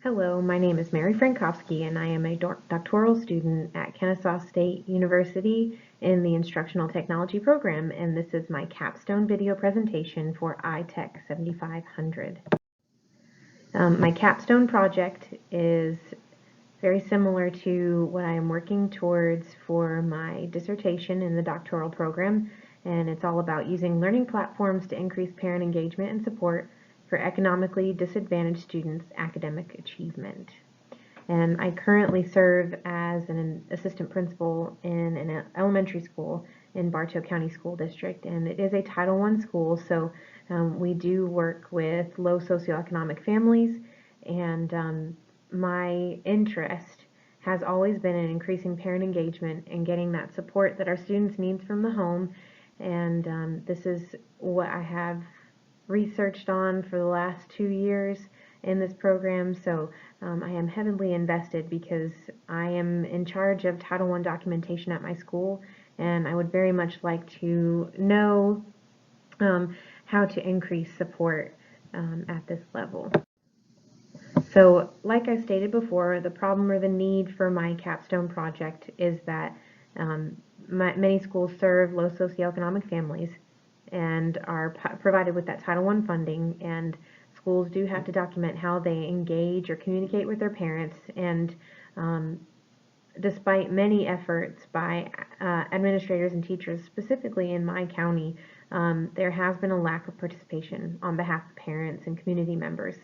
Hello, my name is Mary Frankovsky, and I am a doctoral student at Kennesaw State University in the Instructional Technology program, and this is my capstone video presentation for iTech 7500. My capstone project is very similar to what I am working towards for my dissertation in the doctoral program, and it's all about using learning platforms to increase parent engagement and support for economically disadvantaged students' academic achievement. And I currently serve as an assistant principal in an elementary school in Bartow County School District, and it is a Title I school, so we do work with low socioeconomic families, and my interest has always been in increasing parent engagement and getting that support that our students need from the home, and this is what I have researched on for the last 2 years in this program, so I am heavily invested because I am in charge of Title I documentation at my school, and I would very much like to know how to increase support at this level. So, like I stated before, the problem or the need for my capstone project is that many schools serve low socioeconomic families and are provided with that Title I funding, and schools do have to document how they engage or communicate with their parents, and despite many efforts by administrators and teachers, specifically in my county, there has been a lack of participation on behalf of parents and community members.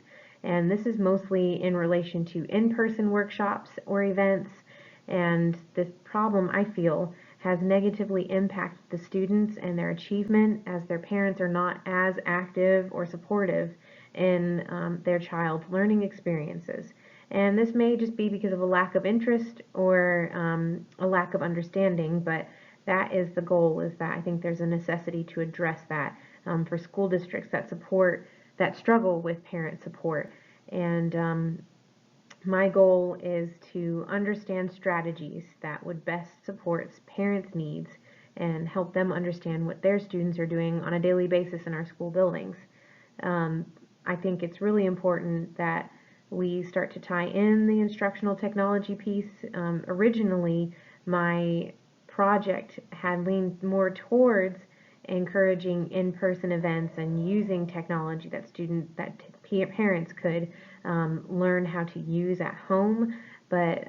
And this is mostly in relation to in-person workshops or events, and this problem, I feel, has negatively impacted the students and their achievement, as their parents are not as active or supportive in their child's learning experiences. And this may just be because of a lack of interest or a lack of understanding, but that is the goal, is that I think there's a necessity to address that for school districts that struggle with parent support. And my goal is to understand strategies that would best support parents' needs and help them understand what their students are doing on a daily basis in our school buildings. I think it's really important that we start to tie in the instructional technology piece. Originally, my project had leaned more towards encouraging in-person events and using technology that parents could learn how to use at home. But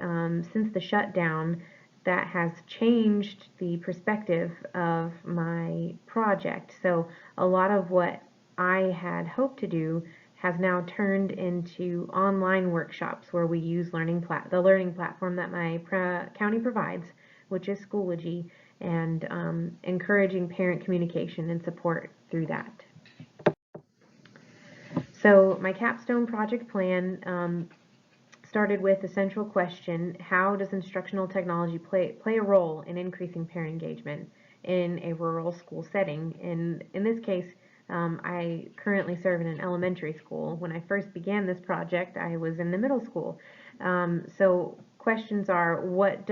since the shutdown, that has changed the perspective of my project. So a lot of what I had hoped to do has now turned into online workshops where we use the learning platform that my county provides, which is Schoology, and encouraging parent communication and support through that. So my capstone project plan started with the central question: how does instructional technology play a role in increasing parent engagement in a rural school setting? And in this case, I currently serve in an elementary school. When I first began this project, I was in the middle school. So questions are, what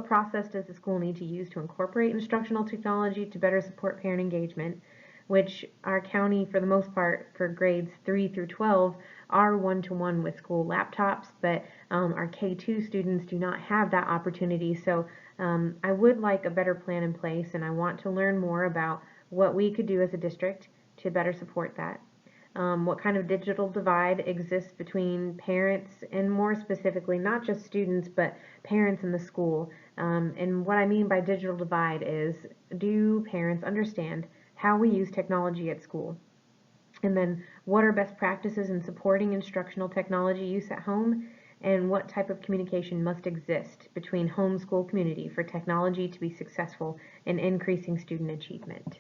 process does the school need to use to incorporate instructional technology to better support parent engagement, which our county, for the most part, for grades 3 through 12, are one-to-one with school laptops, but our K2 students do not have that opportunity. So I would like a better plan in place, and I want to learn more about what we could do as a district to better support that. What kind of digital divide exists between parents, and more specifically, not just students, but parents in the school. And what I mean by digital divide is, do parents understand how we use technology at school? And then, what are best practices in supporting instructional technology use at home? And what type of communication must exist between homeschool community for technology to be successful in increasing student achievement?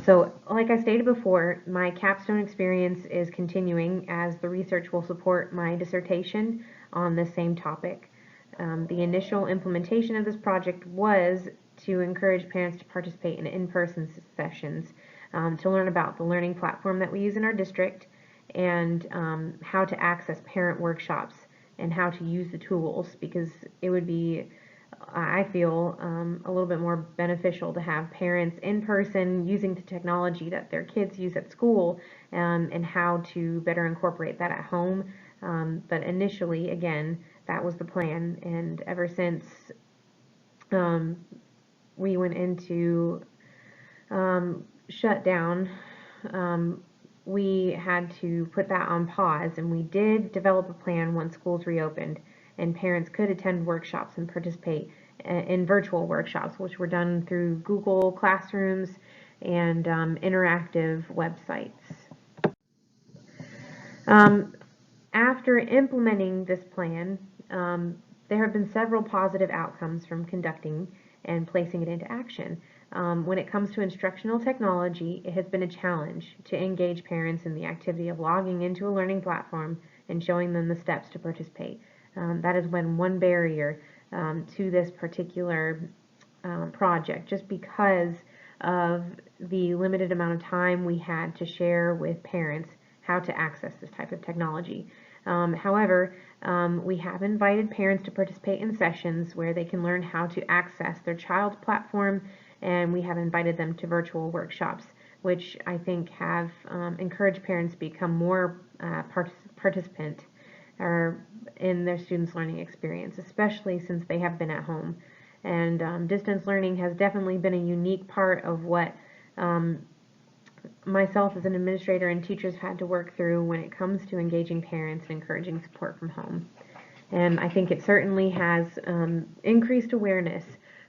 So, like I stated before, my capstone experience is continuing, as the research will support my dissertation on this same topic. The initial implementation of this project was to encourage parents to participate in in-person sessions, to learn about the learning platform that we use in our district, and how to access parent workshops and how to use the tools, because it would be I feel a little bit more beneficial to have parents in person using the technology that their kids use at school, and how to better incorporate that at home. But initially, again, that was the plan, and ever since um, we went into shutdown, um, we had to put that on pause, and we did develop a plan once schools reopened and parents could attend workshops and participate in virtual workshops, which were done through Google Classrooms and interactive websites. Um, After implementing this plan, there have been several positive outcomes from conducting and placing it into action. When it comes to instructional technology, it has been a challenge to engage parents in the activity of logging into a learning platform and showing them the steps to participate. That has been one barrier to this particular project, just because of the limited amount of time we had to share with parents how to access this type of technology. However, we have invited parents to participate in sessions where they can learn how to access their child's platform, and we have invited them to virtual workshops, which I think have encouraged parents to become more participant or in their students' learning experience, especially since they have been at home. And distance learning has definitely been a unique part of what myself as an administrator and teachers had to work through when it comes to engaging parents and encouraging support from home. And I think it certainly has increased awareness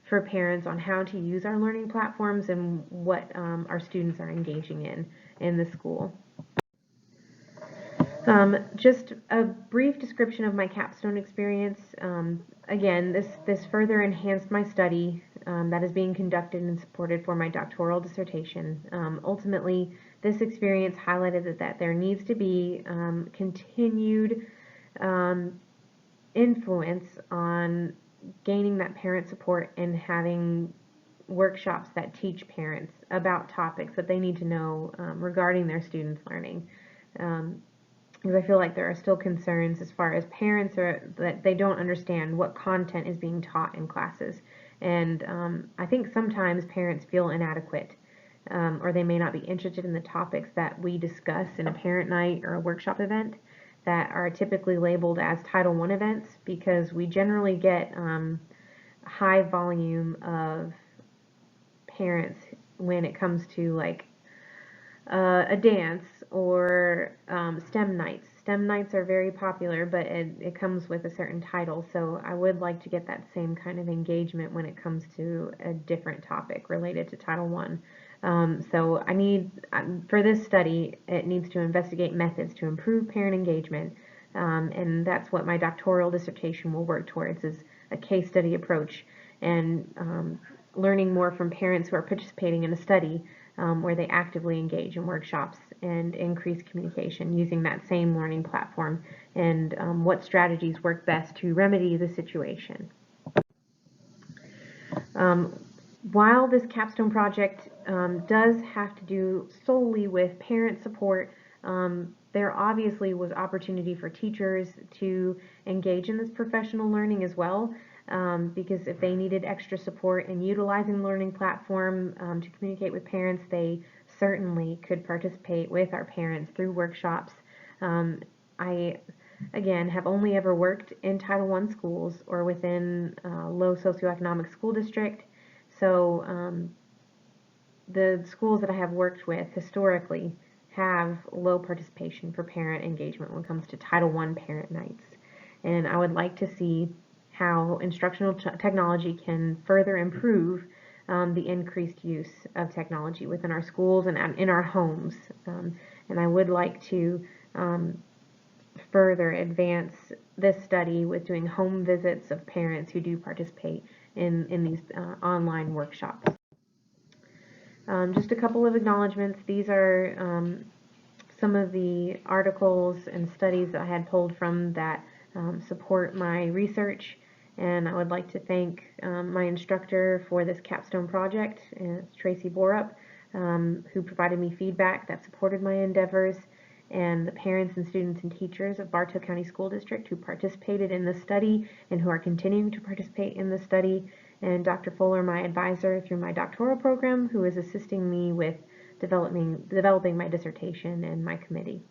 for parents on how to use our learning platforms and what our students are engaging in the school. Just a brief description of my capstone experience. Again, this further enhanced my study that is being conducted and supported for my doctoral dissertation. Ultimately, this experience highlighted that there needs to be continued influence on gaining that parent support and having workshops that teach parents about topics that they need to know regarding their students' learning. Because I feel like there are still concerns as far as parents are that they don't understand what content is being taught in classes. And I think sometimes parents feel inadequate, or they may not be interested in the topics that we discuss in a parent night or a workshop event that are typically labeled as Title I events, because we generally get high volume of parents when it comes to like a dance or STEM nights. STEM nights are very popular, but it comes with a certain title, so I would like to get that same kind of engagement when it comes to a different topic related to Title I. So I need, for this study, it needs to investigate methods to improve parent engagement, and that's what my doctoral dissertation will work towards, is a case study approach and learning more from parents who are participating in a study where they actively engage in workshops and increase communication using that same learning platform, and what strategies work best to remedy the situation. Um, while this capstone project does have to do solely with parent support, there obviously was opportunity for teachers to engage in this professional learning as well, because if they needed extra support in utilizing the learning platform to communicate with parents, they certainly could participate with our parents through workshops. I, again, have only ever worked in Title I schools or within low socioeconomic school district, so the schools that I have worked with historically have low participation for parent engagement when it comes to Title I parent nights. And I would like to see how instructional technology can further improve the increased use of technology within our schools and in our homes. And I would like to further advance this study with doing home visits of parents who do participate in these online workshops. Just a couple of acknowledgments. These are some of the articles and studies that I had pulled from that support my research, and I would like to thank my instructor for this capstone project, Tracy Borup, who provided me feedback that supported my endeavors, and the parents and students and teachers of Bartow County School District who participated in the study and who are continuing to participate in the study, and Dr. Fuller, my advisor through my doctoral program, who is assisting me with developing my dissertation and my committee.